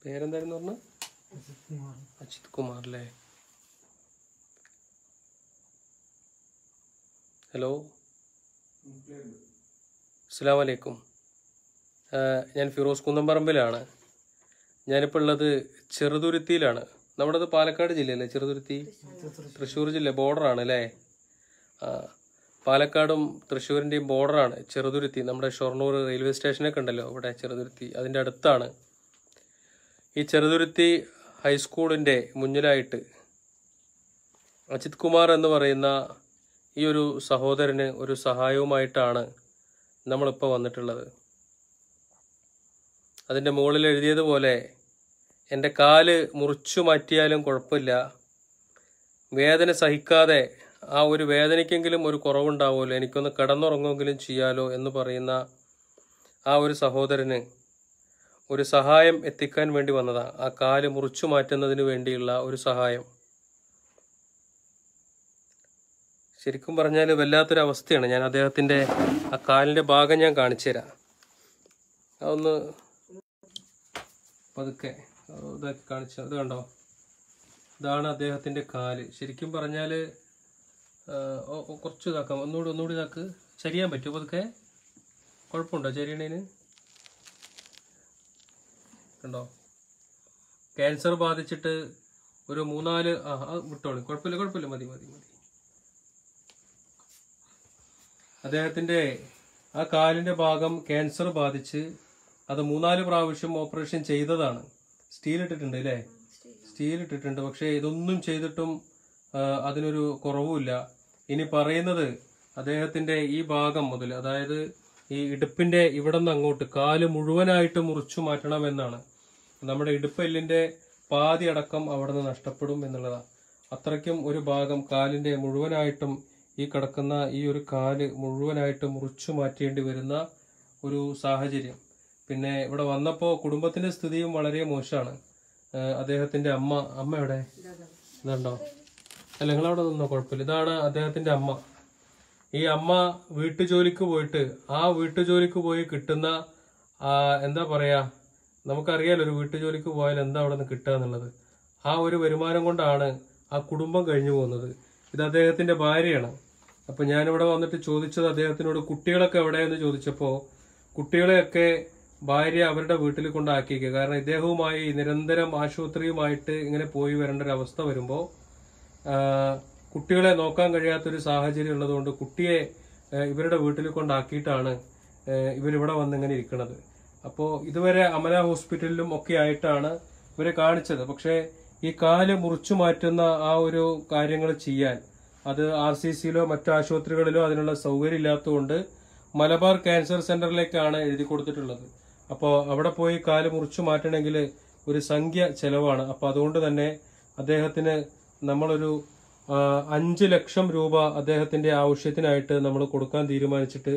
പേരെന്തായിരുന്നു പറഞ്ഞു? അജിത് കുമാർ അല്ലേ? ഹലോ, അസ്സലാമു അലൈക്കും. ഞാൻ ഫിറോസ് കുന്നംപറമ്പിലാണ്. ഞാനിപ്പോൾ ഉള്ളത് ചെറുതുരുത്തിയിലാണ്. നമ്മുടെ പാലക്കാട് ജില്ലയല്ലേ ചെറുതുരുത്തി? തൃശ്ശൂർ ജില്ല ബോർഡറാണ് അല്ലേ? പാലക്കാടും തൃശ്ശൂരിൻ്റെയും ബോർഡറാണ് ചെറുതുരുത്തി. നമ്മുടെ ഷൊർണൂർ റെയിൽവേ സ്റ്റേഷനൊക്കെ ഉണ്ടല്ലോ ഇവിടെ ചെറുതുരുത്തി, അതിൻ്റെ അടുത്താണ്. ഈ ചെറുതുരുത്തി ഹൈസ്കൂളിൻ്റെ മുന്നിലായിട്ട് അജിത് കുമാർ എന്ന് പറയുന്ന ഈ ഒരു സഹോദരന് ഒരു സഹായവുമായിട്ടാണ് നമ്മളിപ്പോൾ വന്നിട്ടുള്ളത്. അതിൻ്റെ മുകളിൽ എഴുതിയതുപോലെ എൻ്റെ കാല് മുറിച്ചു മാറ്റിയാലും കുഴപ്പമില്ല, വേദന സഹിക്കാതെ ആ ഒരു വേദനയ്ക്കെങ്കിലും ഒരു കുറവുണ്ടാവുമല്ലോ, എനിക്കൊന്ന് കിടന്നുറങ്ങുമെങ്കിലും ചെയ്യാലോ എന്ന് പറയുന്ന ആ ഒരു സഹോദരന് ഒരു സഹായം എത്തിക്കാൻ വേണ്ടി വന്നതാണ്. ആ കാല് മുറിച്ചു മാറ്റുന്നതിന് വേണ്ടിയുള്ള ഒരു സഹായം. ശരിക്കും പറഞ്ഞാൽ വല്ലാത്തൊരവസ്ഥയാണ്. ഞാൻ അദ്ദേഹത്തിൻ്റെ ആ കാലിൻ്റെ ഭാഗം ഞാൻ കാണിച്ചു തരാം. അതൊന്ന് പതുക്കെ ഇതൊക്കെ കാണിച്ചു. ഇത് കണ്ടോ, ഇതാണ് അദ്ദേഹത്തിൻ്റെ കാല്. ശരിക്കും പറഞ്ഞാൽ കുറച്ച് ഇതാക്കാം, ഒന്നുകൂടി ഇതാക്ക്. ചരിയാൻ പറ്റുമോ പതുക്കെ? കുഴപ്പമുണ്ടോ ചരിയണേന്? കണ്ടോ, ക്യാൻസർ ബാധിച്ചിട്ട് ഒരു 3-4 വിട്ടോളി, കുഴപ്പമില്ല, മതി. അദ്ദേഹത്തിൻ്റെ ആ കാലിൻ്റെ ഭാഗം ക്യാൻസർ ബാധിച്ച് അത് 3-4 പ്രാവശ്യം ഓപ്പറേഷൻ ചെയ്തതാണ്. സ്റ്റീൽ ഇട്ടിട്ടുണ്ട് അല്ലേ? സ്റ്റീൽ ഇട്ടിട്ടുണ്ട്. പക്ഷേ ഇതൊന്നും ചെയ്തിട്ടും അതിനൊരു കുറവുമില്ല. ഇനി പറയുന്നത് അദ്ദേഹത്തിൻ്റെ ഈ ഭാഗം മുതൽ, അതായത് ഈ ഇടുപ്പിൻ്റെ ഇവിടെ നിന്ന് അങ്ങോട്ട് കാല് മുഴുവനായിട്ട് മുറിച്ചു മാറ്റണമെന്നാണ്. നമ്മുടെ ഇടുപ്പെല്ലിൻ്റെ പാതി അടക്കം അവിടെ നിന്ന് നഷ്ടപ്പെടും എന്നുള്ളതാണ്. അത്രയ്ക്കും ഒരു ഭാഗം കാലിൻ്റെ മുഴുവനായിട്ടും ഈ കിടക്കുന്ന ഈ ഒരു കാല് മുഴുവനായിട്ട് മുറിച്ചു മാറ്റേണ്ടി വരുന്ന ഒരു സാഹചര്യം. പിന്നെ ഇവിടെ വന്നപ്പോൾ കുടുംബത്തിന്റെ സ്ഥിതിയും വളരെ മോശമാണ്. അദ്ദേഹത്തിന്റെ അമ്മ എവിടെ? ഇതുണ്ടോ? അല്ല, നിങ്ങളവിടെ നിന്നോ, കുഴപ്പമില്ല. ഇതാണ് അദ്ദേഹത്തിന്റെ അമ്മ. ഈ അമ്മ വീട്ടുജോലിക്ക് പോയിട്ട് ആ വീട്ടുജോലിക്ക് പോയി കിട്ടുന്ന എന്താ പറയാ, നമുക്കറിയാലോ ഒരു വീട്ടുജോലിക്ക് പോയാൽ എന്താ അവിടെ നിന്ന് കിട്ടുക എന്നുള്ളത്. ആ ഒരു വരുമാനം കൊണ്ടാണ് ആ കുടുംബം കഴിഞ്ഞു പോകുന്നത്. ഇത് അദ്ദേഹത്തിന്റെ ഭാര്യയാണ്. അപ്പൊ ഞാനിവിടെ വന്നിട്ട് ചോദിച്ചത് അദ്ദേഹത്തിനോട് കുട്ടികളൊക്കെ എവിടെയെന്ന് ചോദിച്ചപ്പോൾ കുട്ടികളെയൊക്കെ ഭാര്യ അവരുടെ വീട്ടിൽ കൊണ്ടാക്കിക്കുക. കാരണം ഇദ്ദേഹവുമായി നിരന്തരം ആശുപത്രിയുമായിട്ട് ഇങ്ങനെ പോയി വരേണ്ട ഒരു അവസ്ഥ വരുമ്പോൾ കുട്ടികളെ നോക്കാൻ കഴിയാത്തൊരു സാഹചര്യം ഉള്ളതുകൊണ്ട് കുട്ടിയെ ഇവരുടെ വീട്ടിൽ കൊണ്ടാക്കിയിട്ടാണ് ഇവരിവിടെ വന്ന് ഇങ്ങനെ ഇരിക്കുന്നത്. അപ്പോൾ ഇതുവരെ അമല ഹോസ്പിറ്റലിലും ഒക്കെ ആയിട്ടാണ് ഇവരെ കാണിച്ചത്. പക്ഷേ ഈ കാല് മുറിച്ചു മാറ്റുന്ന ആ ഒരു കാര്യങ്ങൾ ചെയ്യാൻ അത് RCCയിലോ മറ്റു ആശുപത്രികളിലോ അതിനുള്ള സൗകര്യം ഇല്ലാത്തതുകൊണ്ട് മലബാർ ക്യാൻസർ സെന്ററിലേക്കാണ് എഴുതി കൊടുത്തിട്ടുള്ളത്. അപ്പോൾ അവിടെ പോയി കാല് മുറിച്ചു മാറ്റണമെങ്കിൽ ഒരു സംഖ്യ ചെലവാണ്. അപ്പോൾ അതുകൊണ്ട് തന്നെ അദ്ദേഹത്തിന് നമ്മളൊരു 5 ലക്ഷം രൂപ അദ്ദേഹത്തിന്റെ ആവശ്യത്തിനായിട്ട് നമ്മൾ കൊടുക്കാൻ തീരുമാനിച്ചിട്ട്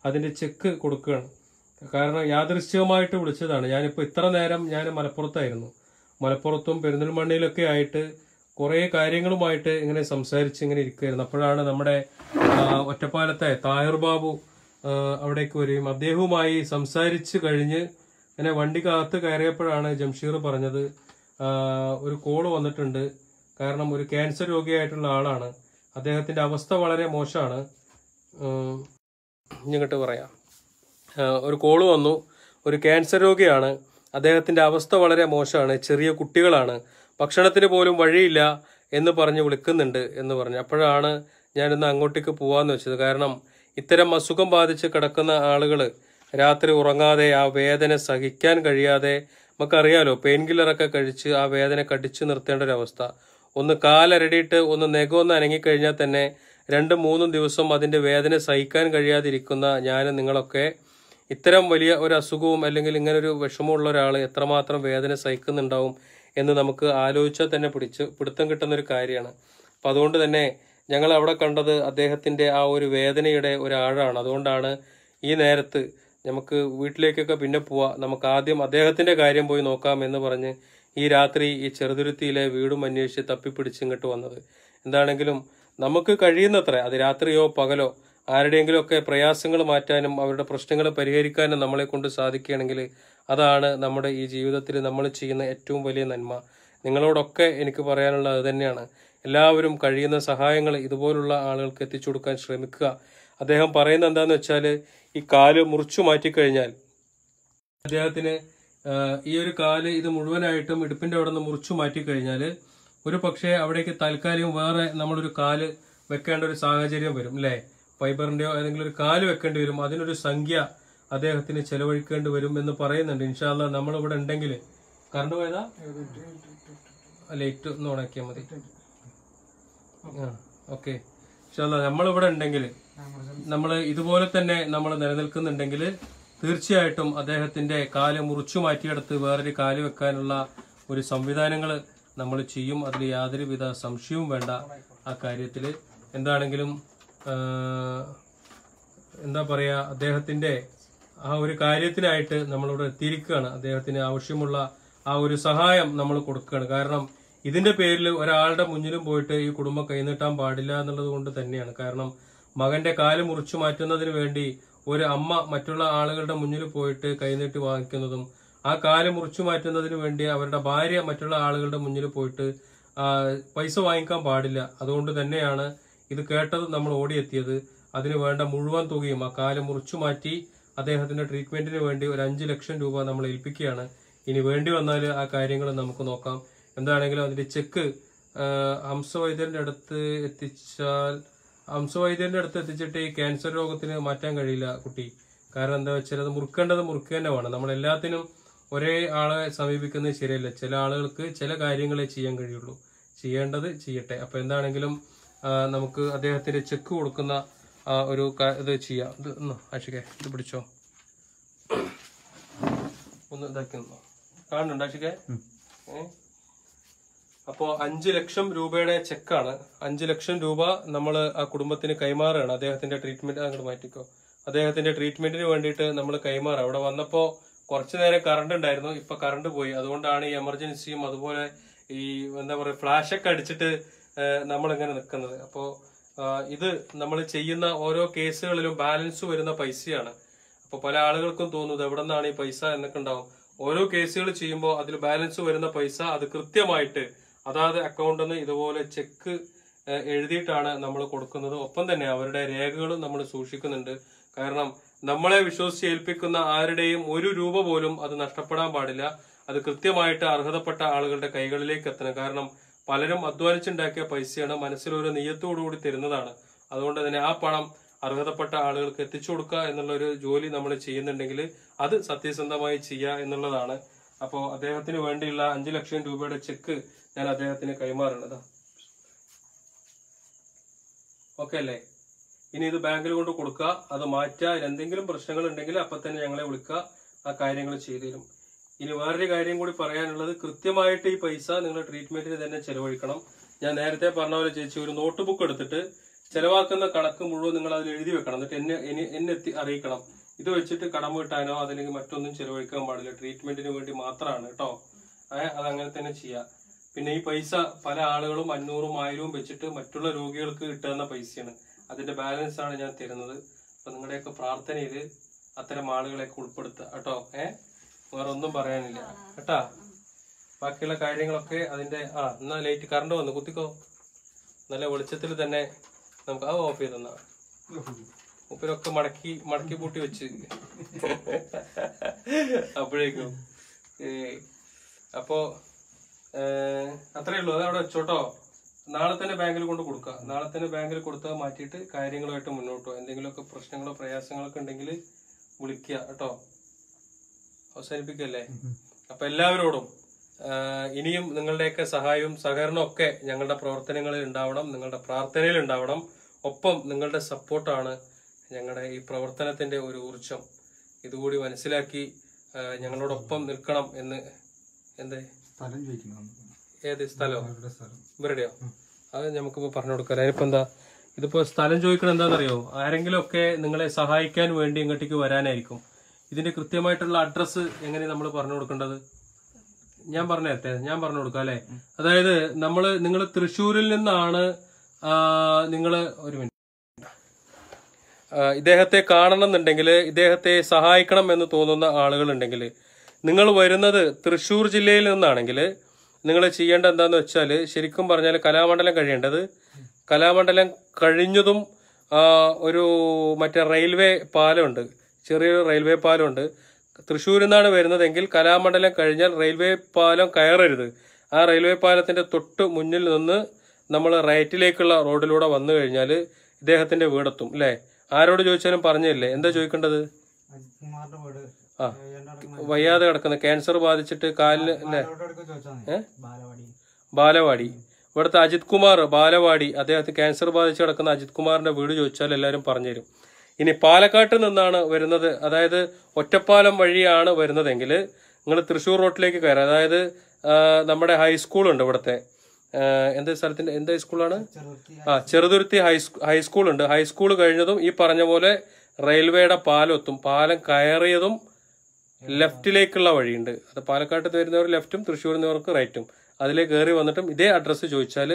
അതിന്റെ ചെക്ക് കൊടുക്കുകയാണ്. കാരണം യാദൃശ്ചികമായിട്ട് വിളിച്ചതാണ്. ഞാനിപ്പോൾ ഇത്ര നേരം ഞാൻ മലപ്പുറത്തായിരുന്നു. മലപ്പുറത്തും പെരിന്തൽമണ്ണയിലൊക്കെ ആയിട്ട് കുറേ കാര്യങ്ങളുമായിട്ട് ഇങ്ങനെ സംസാരിച്ച് ഇങ്ങനെ ഇരിക്കുകയായിരുന്നു. അപ്പോഴാണ് നമ്മുടെ ഒറ്റപ്പാലത്തെ താഹിർ ബാബു അവിടേക്ക് വരികയും അദ്ദേഹവുമായി സംസാരിച്ച് കഴിഞ്ഞ് ഇങ്ങനെ വണ്ടിക്കകത്ത് കയറിയപ്പോഴാണ് ജംഷീർ പറഞ്ഞത് ഒരു കോള് വന്നിട്ടുണ്ട്. കാരണം ഒരു ക്യാൻസർ രോഗിയായിട്ടുള്ള ആളാണ്, അദ്ദേഹത്തിന്റെ അവസ്ഥ വളരെ മോശമാണ്. ഇങ്ങോട്ട് പറയാം, ഒരു കോള് വന്നു, ഒരു ക്യാൻസർ രോഗിയാണ്, അദ്ദേഹത്തിന്റെ അവസ്ഥ വളരെ മോശമാണ്, ചെറിയ കുട്ടികളാണ്, ഭക്ഷണത്തിന് പോലും വഴിയില്ല എന്ന് പറഞ്ഞ് വിളിക്കുന്നുണ്ട് എന്ന് പറഞ്ഞു. അപ്പോഴാണ് ഞാനിന്ന് അങ്ങോട്ടേക്ക് പോവാന്ന് വെച്ചത്. കാരണം ഇത്തരം അസുഖം ബാധിച്ച് കിടക്കുന്ന ആളുകൾ രാത്രി ഉറങ്ങാതെ ആ വേദന സഹിക്കാൻ കഴിയാതെ, നമുക്കറിയാലോ പെയിൻ കില്ലറൊക്കെ കഴിച്ച് ആ വേദന കടിച്ചു നിർത്തേണ്ട ഒരു അവസ്ഥ. ഒന്ന് കാലരടിയിട്ട് ഒന്ന് നെഗമൊന്ന് അനങ്ങിക്കഴിഞ്ഞാൽ തന്നെ 2-3 ദിവസം അതിന്റെ വേദന സഹിക്കാൻ കഴിയാതിരിക്കുന്ന ഞാനും നിങ്ങളൊക്കെ ഇത്തരം വലിയ ഒരു അസുഖവും അല്ലെങ്കിൽ ഇങ്ങനെ ഒരു വിഷമമുള്ള ഒരാൾ എത്രമാത്രം വേദന സഹിക്കുന്നുണ്ടാവും എന്ന് നമുക്ക് ആലോചിച്ചാൽ തന്നെ പിടുത്തം കിട്ടുന്ന ഒരു കാര്യമാണ്. അപ്പം അതുകൊണ്ട് തന്നെ ഞങ്ങൾ അവിടെ കണ്ടത് അദ്ദേഹത്തിന്റെ ആ ഒരു വേദനയുടെ ഒരു ആഴമാണ്. അതുകൊണ്ടാണ് ഈ നേരത്ത് നമുക്ക് വീട്ടിലേക്കൊക്കെ പിന്നെ പോവാം, നമുക്ക് ആദ്യം അദ്ദേഹത്തിന്റെ കാര്യം പോയി നോക്കാം എന്ന് പറഞ്ഞ് ഈ രാത്രി ഈ ചെറുതുരുത്തിയിലെ വീടും അന്വേഷിച്ച് തപ്പിപ്പിടിച്ച് ഇങ്ങോട്ട് വന്നത്. എന്താണെങ്കിലും നമുക്ക് കഴിയുന്നത്ര, അത് രാത്രിയോ പകലോ ആരുടെയെങ്കിലും ഒക്കെ പ്രയാസങ്ങൾ മാറ്റാനും അവരുടെ പ്രശ്നങ്ങൾ പരിഹരിക്കാനും നമ്മളെ കൊണ്ട് സാധിക്കുകയാണെങ്കിൽ അതാണ് നമ്മുടെ ഈ ജീവിതത്തിൽ നമ്മൾ ചെയ്യുന്ന ഏറ്റവും വലിയ നന്മ. നിങ്ങളോടൊക്കെ എനിക്ക് പറയാനുള്ളത് അത് തന്നെയാണ്. എല്ലാവരും കഴിയുന്ന സഹായങ്ങൾ ഇതുപോലുള്ള ആളുകൾക്ക് എത്തിച്ചു കൊടുക്കാൻ ശ്രമിക്കുക. അദ്ദേഹം പറയുന്നത് എന്താന്ന് വെച്ചാൽ, ഈ കാല് മുറിച്ചു മാറ്റിക്കഴിഞ്ഞാൽ അദ്ദേഹത്തിന് ഈ ഒരു കാല് ഇത് മുഴുവനായിട്ടും ഇടുപ്പിന്റെ അവിടെ നിന്ന് മുറിച്ചു മാറ്റിക്കഴിഞ്ഞാൽ ഒരു പക്ഷേ അവിടേക്ക് താൽക്കാലികം വേറെ നമ്മളൊരു കാല് വെക്കേണ്ട ഒരു സാഹചര്യം വരും അല്ലേ? ഫൈബറിന്റെയോ ഏതെങ്കിലും ഒരു കാല് വെക്കേണ്ടി വരും. അതിനൊരു സംഖ്യ അദ്ദേഹത്തിന് ചെലവഴിക്കേണ്ടി വരും എന്ന് പറയുന്നുണ്ട്. ഇൻഷാ അല്ലാഹ് നമ്മളിവിടെ ഉണ്ടെങ്കിൽ കറണ്ട് പോയതാ ലൈറ്റ് ഒന്ന് ഓണാക്കിയാൽ മതി. ഓക്കെ, ഇൻഷാ അല്ലാഹ് നമ്മളിവിടെ ഉണ്ടെങ്കിൽ, നമ്മൾ ഇതുപോലെ തന്നെ നമ്മൾ നിലനിൽക്കുന്നുണ്ടെങ്കിൽ തീർച്ചയായിട്ടും അദ്ദേഹത്തിന്റെ കാല് മുറിച്ചു മാറ്റിയെടുത്ത് വേറൊരു കാല് വെക്കാനുള്ള ഒരു സംവിധാനങ്ങൾ നമ്മൾ ചെയ്യും. അതിൽ യാതൊരുവിധ സംശയവും വേണ്ട ആ കാര്യത്തിൽ. എന്താണെങ്കിലും എന്താ പറയാ, അദ്ദേഹത്തിന്റെ ആ ഒരു കാര്യത്തിനായിട്ട് നമ്മളിവിടെ എത്തിയിരിക്കുകയാണ്. അദ്ദേഹത്തിന് ആവശ്യമുള്ള ആ ഒരു സഹായം നമ്മൾ കൊടുക്കുകയാണ്. കാരണം ഇതിന്റെ പേരിൽ ഒരാളുടെ മുന്നിലും പോയിട്ട് ഈ കുടുംബം കൈനീട്ടാൻ പാടില്ല എന്നുള്ളത് കൊണ്ട് തന്നെയാണ്. കാരണം മകന്റെ കാല് മുറിച്ചു മാറ്റുന്നതിന് വേണ്ടി ഒരു അമ്മ മറ്റുള്ള ആളുകളുടെ മുന്നിൽ പോയിട്ട് കൈനീട്ടി വാങ്ങിക്കുന്നതും, ആ കാല് മുറിച്ചു മാറ്റുന്നതിന് വേണ്ടി അവരുടെ ഭാര്യ മറ്റുള്ള ആളുകളുടെ മുന്നിൽ പോയിട്ട് പൈസ വാങ്ങിക്കാൻ പാടില്ല. അതുകൊണ്ട് തന്നെയാണ് ഇത് കേട്ടത് നമ്മൾ ഓടിയെത്തിയത്. അതിന് വേണ്ട മുഴുവൻ തുകയും ആ കാല് മുറിച്ചു മാറ്റി അദ്ദേഹത്തിന്റെ ട്രീറ്റ്മെന്റിന് വേണ്ടി ഒരു 5 ലക്ഷം രൂപ നമ്മൾ ഏൽപ്പിക്കുകയാണ്. ഇനി വേണ്ടി വന്നാൽ ആ കാര്യങ്ങൾ നമുക്ക് നോക്കാം. എന്താണെങ്കിലും അതിന്റെ ചെക്ക് ഹംസവൈദ്യന്റെ അടുത്ത് എത്തിച്ചിട്ട് ഈ ക്യാൻസർ രോഗത്തിന് മാറ്റാൻ കഴിയില്ല കുട്ടി. കാരണം എന്താ വെച്ചാൽ അത് മുറുക്കേണ്ടത് മുറുക്കുക തന്നെ വേണം. നമ്മൾ എല്ലാത്തിനും ഒരേ ആളെ സമീപിക്കുന്നത് ശരിയല്ല. ചില ആളുകൾക്ക് ചില കാര്യങ്ങളെ ചെയ്യാൻ കഴിയുള്ളൂ. ചെയ്യേണ്ടത് ചെയ്യട്ടെ. അപ്പൊ എന്താണെങ്കിലും നമുക്ക് അദ്ദേഹത്തിന്റെ ചെക്ക് കൊടുക്കുന്ന ഒരു ഇത് ചെയ്യാം. ഇത് ആഷികെ ഇത് പിടിച്ചോ, ഒന്ന് ഇതാക്കി കാണുന്നുണ്ട് ആഷികെ. അപ്പോ 5 ലക്ഷം രൂപയുടെ ചെക്കാണ്. 5 ലക്ഷം രൂപ നമ്മൾ ആ കുടുംബത്തിന് കൈമാറുകയാണ്. അദ്ദേഹത്തിന്റെ ട്രീറ്റ്മെന്റ് അങ്ങോട്ട് മാറ്റിക്കോ. അദ്ദേഹത്തിന്റെ ട്രീറ്റ്മെന്റിന് വേണ്ടിയിട്ട് നമ്മൾ കൈമാറുക. അവിടെ വന്നപ്പോ കുറച്ചു നേരം കറണ്ട് ഉണ്ടായിരുന്നു, ഇപ്പൊ കറണ്ട് പോയി. അതുകൊണ്ടാണ് ഈ എമർജൻസിയും അതുപോലെ ഈ എന്താ പറയുക ഫ്ലാഷൊക്കെ അടിച്ചിട്ട് നമ്മളിങ്ങനെ നിൽക്കുന്നത്. അപ്പോ ഇത് നമ്മൾ ചെയ്യുന്ന ഓരോ കേസുകളിലും ബാലൻസ് വരുന്ന പൈസയാണ്. അപ്പൊ പല ആളുകൾക്കും തോന്നുന്നത് എവിടെ നിന്നാണ് ഈ പൈസ എന്നൊക്കെ ഉണ്ടാവും. ഓരോ കേസുകൾ ചെയ്യുമ്പോൾ അതിൽ ബാലൻസ് വരുന്ന പൈസ അത് കൃത്യമായിട്ട് അതാത് അക്കൗണ്ടിൽ നിന്ന് ഇതുപോലെ ചെക്ക് എഴുതിയിട്ടാണ് നമ്മൾ കൊടുക്കുന്നത്. ഒപ്പം തന്നെ അവരുടെ രേഖകളും നമ്മൾ സൂക്ഷിക്കുന്നുണ്ട്. കാരണം നമ്മളെ വിശ്വസിച്ച് ഏൽപ്പിക്കുന്ന ആരുടെയും 1 രൂപ പോലും അത് നഷ്ടപ്പെടാൻ പാടില്ല. അത് കൃത്യമായിട്ട് അർഹതപ്പെട്ട ആളുകളുടെ കൈകളിലേക്ക് എത്തണം. കാരണം പലരും അധ്വാനിച്ചുണ്ടാക്കിയ പൈസയാണ്, മനസ്സിലൊരു നിയത്തോടുകൂടി തരുന്നതാണ്. അതുകൊണ്ട് തന്നെ ആ പണം അർഹതപ്പെട്ട ആളുകൾക്ക് എത്തിച്ചു കൊടുക്കുക എന്നുള്ള ഒരു ജോലി നമ്മൾ ചെയ്യുന്നുണ്ടെങ്കിൽ അത് സത്യസന്ധമായി ചെയ്യുക എന്നുള്ളതാണ്. അപ്പോൾ അദ്ദേഹത്തിന് വേണ്ടിയുള്ള 5 ലക്ഷം രൂപയുടെ ചെക്ക് ഞാൻ അദ്ദേഹത്തിന് കൈമാറുന്നത്. ഓക്കെ അല്ലേ? ഇനി ഇത് ബാങ്കിൽ കൊണ്ട് കൊടുക്കുക, അത് മാറ്റുക. എന്തെങ്കിലും പ്രശ്നങ്ങൾ ഉണ്ടെങ്കിൽ അപ്പൊ തന്നെ ഞങ്ങളെ വിളിക്കുക, ആ കാര്യങ്ങൾ ചെയ്തു തരും. ഇനി വേറൊരു കാര്യം കൂടി പറയാനുള്ളത്, കൃത്യമായിട്ട് ഈ പൈസ നിങ്ങൾ ട്രീറ്റ്മെന്റിന് തന്നെ ചെലവഴിക്കണം. ഞാൻ നേരത്തെ പറഞ്ഞ പോലെ ചേച്ചി ഒരു നോട്ട് ബുക്ക് എടുത്തിട്ട് ചെലവാക്കുന്ന കണക്ക് മുഴുവൻ നിങ്ങൾ അതിൽ എഴുതി വെക്കണം. എന്നിട്ട് എന്നെ അറിയിക്കണം. ഇത് വെച്ചിട്ട് കടം വീട്ടാനോ അതല്ലെങ്കിൽ മറ്റൊന്നും ചെലവഴിക്കാൻ പാടില്ല. ട്രീറ്റ്മെന്റിന് വേണ്ടി മാത്രമാണ് കേട്ടോ. അതങ്ങനെ തന്നെ ചെയ്യാം. പിന്നെ ഈ പൈസ പല ആളുകളും 500ഉം 1000ഉം വെച്ചിട്ട് മറ്റുള്ള രോഗികൾക്ക് കിട്ടുന്ന പൈസയാണ്. അതിന്റെ ബാലൻസ് ആണ് ഞാൻ തരുന്നത്. അപ്പൊ നിങ്ങളുടെയൊക്കെ പ്രാർത്ഥനയിൽ അത്തരം ആളുകളെയൊക്കെ ഉൾപ്പെടുത്തുക കേട്ടോ. വേറെ ഒന്നും പറയാനില്ല കേട്ടാ. ബാക്കിയുള്ള കാര്യങ്ങളൊക്കെ അതിന്റെ എന്നാ ലൈറ്റ് കറണ്ട് വന്നു കുത്തിക്കോ. നല്ല വെളിച്ചത്തിൽ തന്നെ നമുക്ക് ഓഫ് ചെയ്തെന്നാ. ഉപ്പിലൊക്കെ മടക്കി പൂട്ടി വെച്ച് അപ്പോഴേക്കും അപ്പോ അത്രേ ഉള്ളൂ. അതവിടെ വെച്ചോട്ടോ. നാളെ തന്നെ ബാങ്കിൽ കൊണ്ട് കൊടുക്കുക. നാളെ തന്നെ ബാങ്കിൽ കൊടുത്താൽ മാറ്റിയിട്ട് കാര്യങ്ങളുമായിട്ട് മുന്നോട്ടോ. എന്തെങ്കിലുമൊക്കെ പ്രശ്നങ്ങളോ പ്രയാസങ്ങളൊക്കെ ഉണ്ടെങ്കിൽ വിളിക്കുക കേട്ടോ. അവസാനിപ്പിക്കല്ലേ? അപ്പൊ എല്ലാവരോടും ഇനിയും നിങ്ങളുടെയൊക്കെ സഹായവും സഹകരണവും ഒക്കെ ഞങ്ങളുടെ പ്രവർത്തനങ്ങളിൽ ഉണ്ടാവണം, നിങ്ങളുടെ പ്രാർത്ഥനയിൽ ഉണ്ടാവണം. ഒപ്പം നിങ്ങളുടെ സപ്പോർട്ടാണ് ഞങ്ങളുടെ ഈ പ്രവർത്തനത്തിന്റെ ഒരു ഊർജം. ഇതുകൂടി മനസ്സിലാക്കി ഞങ്ങളോടൊപ്പം നിൽക്കണം എന്ന്. എന്തേ ഏത് സ്ഥലോ ഇവരുടെയോ? അത് നമുക്കിപ്പോ പറഞ്ഞു കൊടുക്കാം. അതിനിപ്പോ എന്താ, ഇതിപ്പോ സ്ഥലം ചോദിക്കണം എന്താണെന്നറിയോ? ആരെങ്കിലും ഒക്കെ നിങ്ങളെ സഹായിക്കാൻ വേണ്ടി ഇങ്ങോട്ടേക്ക് വരാനായിരിക്കും. ഇതിന്റെ കൃത്യമായിട്ടുള്ള അഡ്രസ്സ് എങ്ങനെ നമ്മൾ പറഞ്ഞു കൊടുക്കേണ്ടത് ഞാൻ പറഞ്ഞു കൊടുക്കാം അല്ലെ? അതായത് നിങ്ങൾ തൃശ്ശൂരിൽ നിന്നാണ് ഒരു മിനിറ്റ് ഇദ്ദേഹത്തെ കാണണം എന്നുണ്ടെങ്കിൽ, ഇദ്ദേഹത്തെ സഹായിക്കണം എന്ന് തോന്നുന്ന ആളുകൾ ഉണ്ടെങ്കിൽ നിങ്ങൾ വരുന്നത് തൃശ്ശൂർ ജില്ലയിൽ നിന്നാണെങ്കിൽ നിങ്ങൾ ചെയ്യേണ്ട എന്താന്ന് വെച്ചാൽ, ശരിക്കും പറഞ്ഞാൽ കലാമണ്ഡലം കഴിയേണ്ടത്, കലാമണ്ഡലം കഴിഞ്ഞതും ഒരു മറ്റേ റെയിൽവേ പാലമുണ്ട്, ചെറിയൊരു റെയിൽവേ പാലമുണ്ട്. തൃശ്ശൂരിൽ നിന്നാണ് വരുന്നതെങ്കിൽ കലാമണ്ഡലം കഴിഞ്ഞാൽ റെയിൽവേ പാലം കയറരുത്. ആ റെയിൽവേ പാലത്തിന്റെ തൊട്ട് മുന്നിൽ നിന്ന് നമ്മൾ റൈറ്റിലേക്കുള്ള റോഡിലൂടെ വന്നു കഴിഞ്ഞാൽ ഇദ്ദേഹത്തിന്റെ വീടെത്തും. അല്ലേ? ആരോട് ചോദിച്ചാലും പറഞ്ഞില്ലേ? എന്താ ചോദിക്കേണ്ടത്? വയ്യാതെ കിടക്കുന്ന, ക്യാൻസർ ബാധിച്ചിട്ട് കാലിന്, അല്ലേ? ബാലവാടി, ഇവിടുത്തെ അജിത് കുമാർ ബാലവാടി, അദ്ദേഹത്തിന് ക്യാൻസർ ബാധിച്ച് കിടക്കുന്ന അജിത് കുമാറിന്റെ വീട് ചോദിച്ചാൽ എല്ലാവരും പറഞ്ഞുതരും. ഇനി പാലക്കാട്ട് നിന്നാണ് വരുന്നത്, അതായത് ഒറ്റപ്പാലം വഴിയാണ് വരുന്നതെങ്കിൽ നിങ്ങൾ തൃശ്ശൂർ റോട്ടിലേക്ക് കയറാം. അതായത് നമ്മുടെ ഹൈസ്കൂളുണ്ട് ഇവിടുത്തെ, എന്താ സ്ഥലത്തിന്റെ, എന്താ ഹൈസ്കൂളാണ്? ചെറുതുരുത്തി ഹൈസ്കൂൾ ഉണ്ട്. ഹൈസ്കൂൾ കഴിഞ്ഞതും ഈ പറഞ്ഞ പോലെ റെയിൽവേയുടെ പാലം എത്തും. പാലം കയറിയതും ലെഫ്റ്റിലേക്കുള്ള വഴിയുണ്ട്. അത് പാലക്കാട്ട് വരുന്നവർ ലെഫ്റ്റും തൃശ്ശൂരിൽ നിന്നവർക്ക് റൈറ്റും. അതിലേക്ക് കയറി വന്നിട്ടും ഇതേ അഡ്രസ്സ് ചോദിച്ചാൽ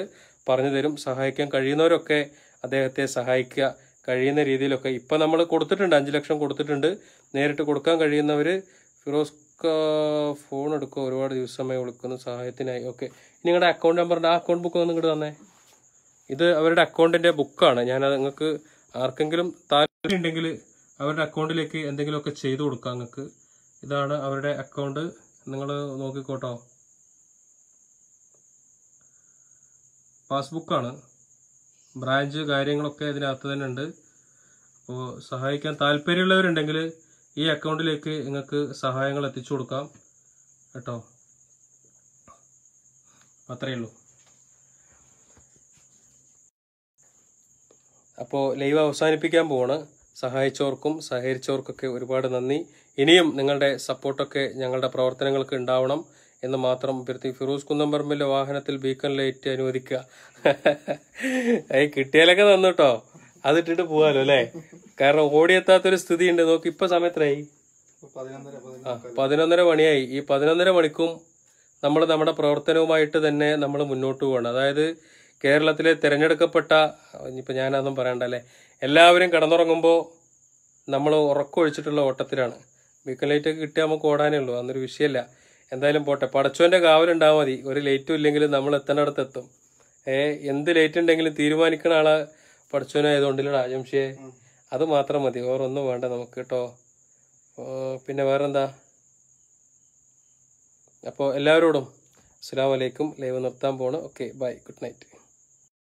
പറഞ്ഞു തരും. സഹായിക്കാൻ കഴിയുന്നവരൊക്കെ അദ്ദേഹത്തെ സഹായിക്കുക, കഴിയുന്ന രീതിയിലൊക്കെ. ഇപ്പം നമ്മൾ കൊടുത്തിട്ടുണ്ട്, 5 ലക്ഷം കൊടുത്തിട്ടുണ്ട്. നേരിട്ട് കൊടുക്കാൻ കഴിയുന്നവർ ഫിറോസ് ഫോൺ എടുക്കുക, ഒരുപാട് ദിവസമായി വിളിക്കുന്നു സഹായത്തിനായി. ഓക്കെ, നിങ്ങളുടെ അക്കൗണ്ട് നമ്പറിൻ്റെ ആ അക്കൗണ്ട് ബുക്ക് ഒന്ന് ഇങ്ങോട്ട് തന്നെ. ഇത് അവരുടെ അക്കൗണ്ടിന്റെ ബുക്കാണ്. ഞാനത് നിങ്ങൾക്ക് ആർക്കെങ്കിലും താല്പര്യം ഉണ്ടെങ്കിൽ അവരുടെ അക്കൗണ്ടിലേക്ക് എന്തെങ്കിലുമൊക്കെ ചെയ്തു കൊടുക്കാം നിങ്ങൾക്ക്. ഇതാണ് അവരുടെ അക്കൗണ്ട്, നിങ്ങൾ നോക്കിക്കോട്ടോ. പാസ്ബുക്കാണ്, ബ്രാഞ്ച് കാര്യങ്ങളൊക്കെ ഇതിനകത്ത് തന്നെ ഉണ്ട്. അപ്പോൾ സഹായിക്കാൻ താല്പര്യമുള്ളവരുണ്ടെങ്കിൽ ഈ അക്കൗണ്ടിലേക്ക് നിങ്ങൾക്ക് സഹായങ്ങൾ എത്തിച്ചു കൊടുക്കാം കേട്ടോ. അത്രയേ ഉള്ളൂ. അപ്പോൾ ലൈവ് അവസാനിപ്പിക്കാൻ പോവാണ്. സഹായിച്ചവർക്കും സഹകരിച്ചവർക്കൊക്കെ ഒരുപാട് നന്ദി. ഇനിയും നിങ്ങളുടെ സപ്പോർട്ടൊക്കെ ഞങ്ങളുടെ പ്രവർത്തനങ്ങൾക്ക് ഉണ്ടാവണം എന്ന് മാത്രം അഭ്യർത്ഥി. ഫിറോസ് കുന്നംപറമ്പിലെ വാഹനത്തിൽ ബീക്കൺ ലൈറ്റ് അനുവദിക്കുക. കിട്ടിയാലൊക്കെ തന്നു കേട്ടോ, അതിട്ടിട്ട് പോവാലോ അല്ലേ? കാരണം ഓടിയെത്താത്തൊരു സ്ഥിതി ഉണ്ട്. നോക്കി ഇപ്പൊ സമയത്തായി 11:30 മണിയായി. ഈ 11:30 മണിക്കും നമ്മൾ നമ്മുടെ പ്രവർത്തനവുമായിട്ട് തന്നെ നമ്മൾ മുന്നോട്ട് പോകണം. അതായത് കേരളത്തിലെ തിരഞ്ഞെടുക്കപ്പെട്ട, ഇനിയിപ്പോൾ ഞാനതൊന്നും പറയണ്ട അല്ലേ, എല്ലാവരും കിടന്നുറങ്ങുമ്പോൾ നമ്മൾ ഉറക്കമൊഴിച്ചിട്ടുള്ള ഓട്ടത്തിലാണ്. ബീക്കൺ ലൈറ്റൊക്കെ കിട്ടിയാൽ നമുക്ക് ഓടാനേ ഉള്ളൂ, അന്നൊരു വിഷയമല്ല. എന്തായാലും പോട്ടെ, പടച്ചോന്റെ കാവലുണ്ടാവാൽ മതി. ഒരു ലൈറ്റും ഇല്ലെങ്കിലും നമ്മൾ എത്തേണ്ടടുത്ത് എത്തും. എന്ത് ലൈറ്റ് ഉണ്ടെങ്കിലും തീരുമാനിക്കുന്ന ആളെ പടച്ചോനായതുകൊണ്ടില്ലടാ ജംഷിയെ, അത് മാത്രം മതി, വേറൊന്നും വേണ്ട നമുക്ക് കേട്ടോ. പിന്നെ വേറെന്താ? അപ്പോൾ എല്ലാവരോടും അസ്സലാമു അലൈക്കും. ലൈവ് നിർത്താൻ പോണ്. Okay, bye, good night.